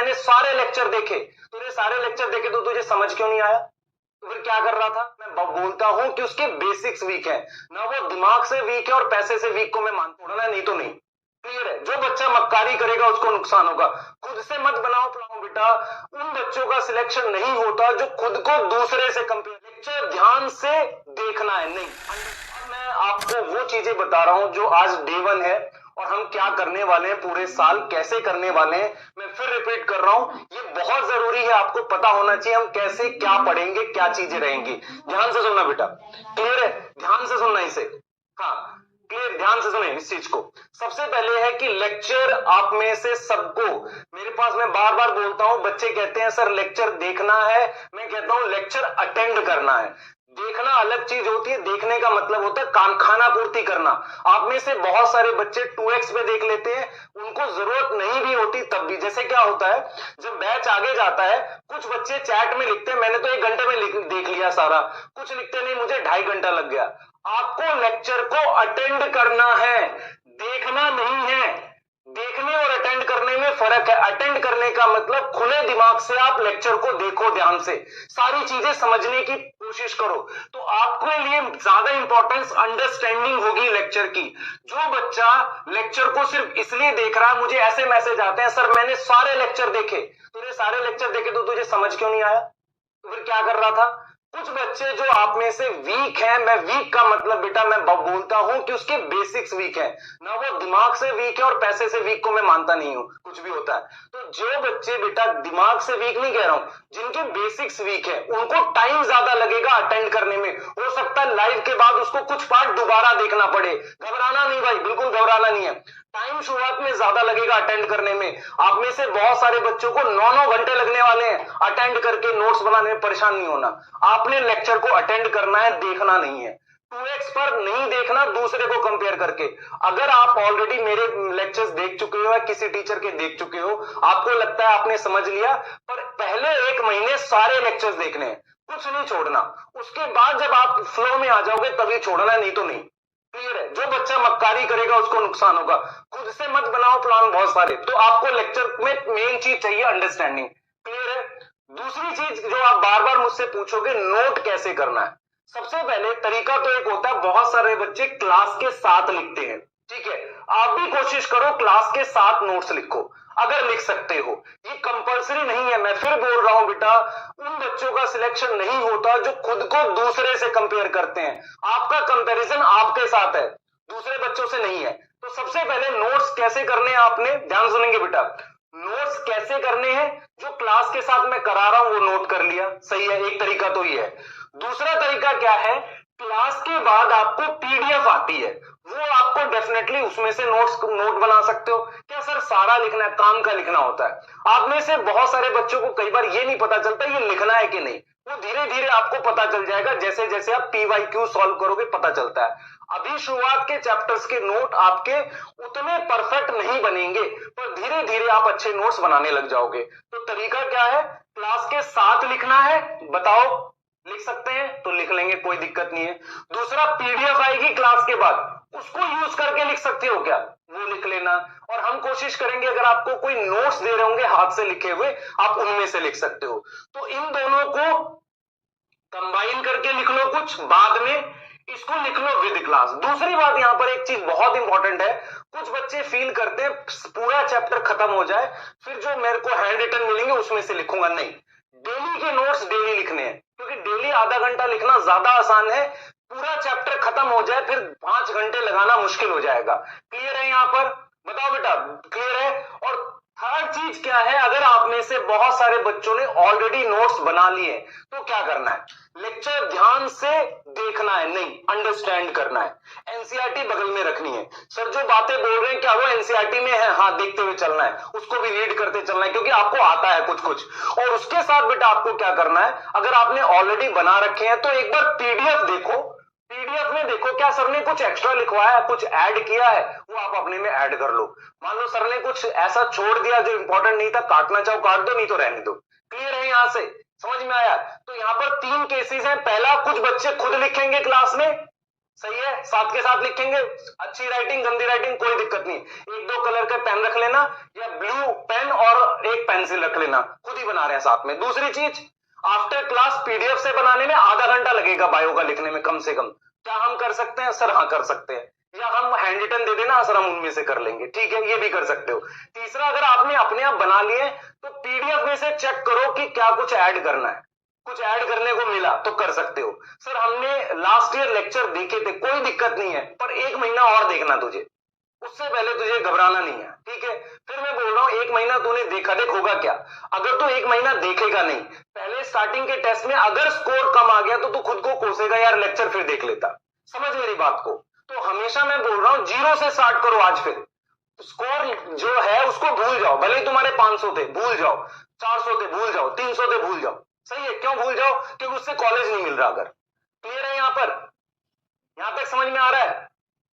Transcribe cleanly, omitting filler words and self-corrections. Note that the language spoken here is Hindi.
मैंने सारे लेक्चर देखे। तूने सारे लेक्चर देखे तो तुझे समझ क्यों नहीं आया? तो फिर क्या कर रहा था? मैं बोलता हूं कि उसके बेसिक्स वीक है ना, वो दिमाग से वीक है और पैसे से वीक को मैं मानता हूं ना, नहीं तो नहीं। क्लियर है? जो बच्चा मक्कारी करेगा उसको नुकसान होगा। खुद से मत बनाओ प्लान बेटा। उन बच्चों का सिलेक्शन नहीं होता जो खुद को दूसरे से कंपेयर। लेक्चर ध्यान से देखना है, नहीं। मैं आपको वो चीजें बता रहा हूं जो आज डे 1 है और हम क्या करने वाले हैं पूरे साल, कैसे करने वाले हैं। मैं फिर रिपीट कर रहा हूं, ये बहुत जरूरी है, आपको पता होना चाहिए हम कैसे क्या पढ़ेंगे, क्या चीजें रहेंगी। ध्यान से सुनना बेटा। क्लियर है? ध्यान से सुनना इसे। हाँ क्लियर, ध्यान से सुने इस चीज को। सबसे पहले है कि लेक्चर आप में से सबको, मेरे पास मैं बार बार बोलता हूं, बच्चे कहते हैं सर लेक्चर देखना है, मैं कहता हूं लेक्चर अटेंड करना है। देखना अलग चीज होती है, देखने का मतलब होता है कान खाना पूर्ति करना। आप में से बहुत सारे बच्चे 2x पे देख लेते हैं, उनको जरूरत नहीं भी होती तब भी। जैसे क्या होता है, जब बैच आगे जाता है, कुछ बच्चे चैट में लिखते हैं मैंने तो 1 घंटे में देख लिया सारा, कुछ लिखते नहीं मुझे 2.5 घंटा लग गया। आपको लेक्चर को अटेंड करना है, देखना नहीं है। देखने और अटेंड करने में फर्क है। अटेंड करने का मतलब खुले दिमाग से आप लेक्चर को देखो, ध्यान से सारी चीजें समझने की कोशिश करो। तो आपके लिए ज्यादा इंपॉर्टेंस अंडरस्टैंडिंग होगी लेक्चर की। जो बच्चा लेक्चर को सिर्फ इसलिए देख रहा है, मुझे ऐसे मैसेज आते हैं सर मैंने सारे लेक्चर देखे। तूने सारे लेक्चर देखे तो तुझे समझ क्यों नहीं आया? तो फिर क्या कर रहा था? कुछ बच्चे जो आप में से वीक हैं, मैं वीक का मतलब बेटा मैं बोलता हूं कि उसके बेसिक्स वीक है ना, वो दिमाग से वीक है और पैसे से वीक को मैं मानता नहीं हूं, कुछ भी होता है। तो जो बच्चे बेटा दिमाग से वीक नहीं कह रहा हूं, जिनके बेसिक्स वीक है, उनको टाइम ज्यादा लगेगा अटेंड करने में। हो सकता है लाइव के बाद उसको कुछ पार्ट दोबारा देखना पड़े। घबराना नहीं भाई, बिल्कुल घबराना नहीं है। टाइम शुरुआत में ज्यादा लगेगा अटेंड करने में। आप में से बहुत सारे बच्चों को 9-9 घंटे लगने वाले हैं अटेंड करके, नोट्स बनाने में परेशान नहीं होना। आपने लेक्चर को अटेंड करना है, देखना नहीं है। 2x पर नहीं देखना दूसरे को कंपेयर करके। अगर आप ऑलरेडी मेरे लेक्चर्स देख चुके हो या किसी टीचर के देख चुके हो, आपको लगता है आपने समझ लिया, पर पहले 1 महीने सारे लेक्चर्स देखने हैं, कुछ नहीं छोड़ना। उसके बाद जब आप फ्लो में आ जाओगे तभी छोड़ना, नहीं तो नहीं। क्लियर है? जो बच्चा मक्कारी करेगा उसको नुकसान होगा। खुद से मत बनाओ प्लान बहुत सारे। तो आपको लेक्चर में मेन चीज चाहिए अंडरस्टैंडिंग। क्लियर है? दूसरी चीज जो आप बार बार मुझसे पूछोगे, नोट कैसे करना है। सबसे पहले तरीका तो एक होता है, बहुत सारे बच्चे क्लास के साथ लिखते हैं, ठीक है? आप भी कोशिश करो क्लास के साथ नोट्स लिखो अगर लिख सकते हो। ये कंपलसरी नहीं है, मैं फिर बोल रहा हूं बेटा, उन बच्चों का सिलेक्शन नहीं होता जो खुद को दूसरे से कंपेयर करते हैं। आपका कंपैरिजन आपके साथ है, दूसरे बच्चों से नहीं है। तो सबसे पहले नोट्स कैसे करने हैं आपने, ध्यान सुनेंगे बेटा। नोट्स कैसे करने हैं, जो क्लास के साथ मैं करा रहा हूं वो नोट कर लिया, सही है, एक तरीका तो ये है। दूसरा तरीका क्या है, क्लास के बाद आपको पीडीएफ आती है, वो आपको डेफिनेटली उसमें से नोट बना सकते हो। क्या सर सारा लिखना है? काम का लिखना होता है। आप में से बहुत सारे बच्चों को कई बार ये नहीं पता चलता ये लिखना है कि नहीं, वो धीरे धीरे आपको पता चल जाएगा, जैसे जैसे आप पीवाईक्यू सॉल्व करोगे पता चलता है। अभी शुरुआत के चैप्टर्स के नोट आपके उतने परफेक्ट नहीं बनेंगे, पर धीरे धीरे आप अच्छे नोट्स बनाने लग जाओगे। तो तरीका क्या है, क्लास के साथ लिखना है, बताओ लिख सकते हैं तो लिख लेंगे, कोई दिक्कत नहीं है। दूसरा पीडीएफ आएगी क्लास के बाद, उसको यूज करके लिख सकते हो क्या, वो लिख लेना। और हम कोशिश करेंगे अगर आपको कोई नोट्स दे रहे होंगे हाथ से लिखे हुए, आप उनमें से लिख सकते हो। तो इन दोनों को कंबाइन करके लिख लो, कुछ बाद में इसको लिख लो विद क्लास। दूसरी बात यहां पर एक चीज बहुत इंपॉर्टेंट है, कुछ बच्चे फील करते हैं पूरा चैप्टर खत्म हो जाए फिर जो मेरे को हैंड रिटन मिलेंगे उसमें से लिखूंगा। नहीं, डेली के नोट्स डेली लिखने हैं, क्योंकि डेली आधा घंटा लिखना ज्यादा आसान है। पूरा चैप्टर खत्म हो जाए फिर 5 घंटे लगाना मुश्किल हो जाएगा। क्लियर है यहां पर? बताओ बेटा, क्लियर है? और थर्ड चीज क्या है, अगर आप में से बहुत सारे बच्चों ने ऑलरेडी नोट्स बना लिए तो क्या करना है, लेक्चर ध्यान से देखना है, नहीं अंडरस्टैंड करना है। एनसीईआरटी बगल में रखनी है। सर जो बातें बोल रहे हैं क्या वो एनसीईआरटी में है? हाँ, देखते हुए चलना है, उसको भी रीड करते चलना है, क्योंकि आपको आता है कुछ कुछ। और उसके साथ बेटा आपको क्या करना है, अगर आपने ऑलरेडी बना रखे हैं तो एक बार पीडीएफ देखो। पीडीएफ में देखो क्या सर ने कुछ एक्स्ट्रा लिखवाया है, कुछ ऐड किया है, वो आप अपने में ऐड कर लो। मान लो सर ने कुछ ऐसा छोड़ दिया जो इंपॉर्टेंट नहीं था, काटना चाहो काट दो, नहीं तो रहने दो। क्लियर है यहां से? समझ में आया? तो यहां पर 3 केसेस हैं। पहला, कुछ बच्चे खुद लिखेंगे क्लास में, सही है, साथ के साथ लिखेंगे। अच्छी राइटिंग गंदी राइटिंग कोई दिक्कत नहीं, एक दो कलर का पेन रख लेना या ब्लू पेन और एक पेंसिल रख लेना, खुद ही बना रहे हैं साथ में। दूसरी चीज, आफ्टर क्लास पीडीएफ से बनाने में आधा घंटा लगेगा बायो का लिखने में कम से कम। क्या हम कर सकते हैं सर? हाँ कर सकते हैं। या हम हैंड रिटन दे देना सर, हम उनमें से कर लेंगे, ठीक है, ये भी कर सकते हो। तीसरा, अगर आपने अपने आप बना लिए तो पीडीएफ में से चेक करो कि क्या कुछ ऐड करना है, कुछ ऐड करने को मिला तो कर सकते हो। सर हमने लास्ट ईयर लेक्चर देखे थे, कोई दिक्कत नहीं है, पर एक महीना और देखना तुझे, उससे पहले तुझे घबराना नहीं है, ठीक है। फिर मैं बोल रहा हूं एक महीना तूने देखा, देख होगा क्या। अगर तू एक महीना देखेगा नहीं, पहले स्टार्टिंग के टेस्ट में अगर स्कोर कम आ गया तो तू खुद को कोसेगा यार लेक्चर फिर देख लेता। समझ मेरी बात को। तो हमेशा मैं बोल रहा हूं जीरो से स्टार्ट करो आज। फिर स्कोर जो है उसको भूल जाओ, भले ही तुम्हारे 500 थे भूल जाओ, 400 थे भूल जाओ, 300 थे भूल जाओ। सही है, क्यों भूल जाओ? क्योंकि उससे कॉलेज नहीं मिल रहा। अगर क्लियर है यहां पर, यहां तक समझ में आ रहा है?